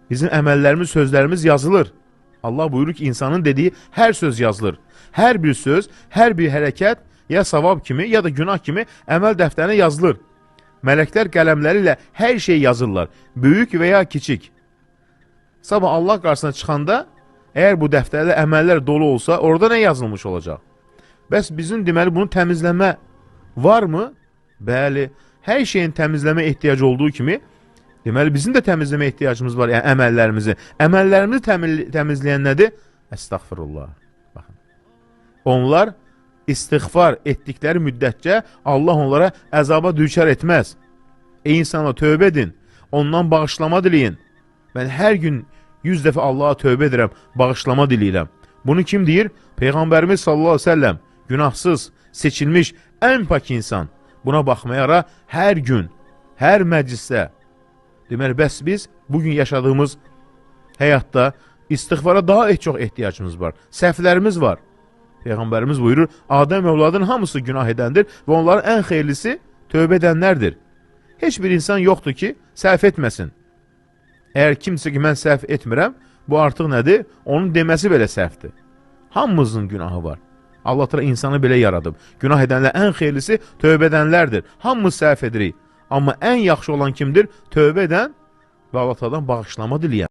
Bizim əməllərimiz, sözlərimiz yazılır. Allah buyurur ki, insanın dediği hər söz yazılır. Hər bir söz, hər bir hərəkət ya savab kimi, ya da günah kimi əməl dəftərinə yazılır. Mələklər qələmləri ilə hər şey yazırlar, böyük və ya kiçik. Sabah Allah qarşısına çıxanda, əgər bu dəftərdə əməllər dolu olsa, orada nə yazılmış olacaq? Bəs bizim deməli bunu təmizləmə varmı? Bəli, hər şeyin təmizləmə ehtiyacı olduğu kimi, deməli bizim də təmizləmə ehtiyacımız var, yəni əməllərimizi. Əməllərimizi təmizləyən nədir? Əstəğfirullah. Baxın. Onlar istiğfar etdikləri müddətcə Allah onlara əzaba düçar etməz. Ey insanlar, tövbə edin, ondan bağışlama diləyin. Mən hər gün 100 dəfə Allaha tövbə edirəm, bağışlama diləyirəm. Bunu kim deyir? Peyğəmbərimiz sallallahu aleyhi ve sellem, günahsız, seçilmiş, ən pak insan. Buna baxmayaraq hər gün, hər məclisdə, deməli, bəs biz bugün yaşadığımız həyatda istiğfara daha çox ehtiyacımız var. Səhvlərimiz var. Peyğəmbərimiz buyurur, Adəm övladının hamısı günah edəndir və onların ən xeyirlisi tövbə edənlərdir. Heç bir insan yoxdur ki, səhv etməsin. Əgər kimsə ki, mən səhv etmirəm, bu artıq nədir? Onun deməsi belə səhvdir. Hamımızın günahı var. Allah təala insanı belə yaradıb. Günah edənlər ən xeyirlisi tövbə edənlərdir. Hamımız səhv edirik. Amma ən yaxşı olan kimdir? Tövbə edən və Allah təaladan bağışlama diləyən.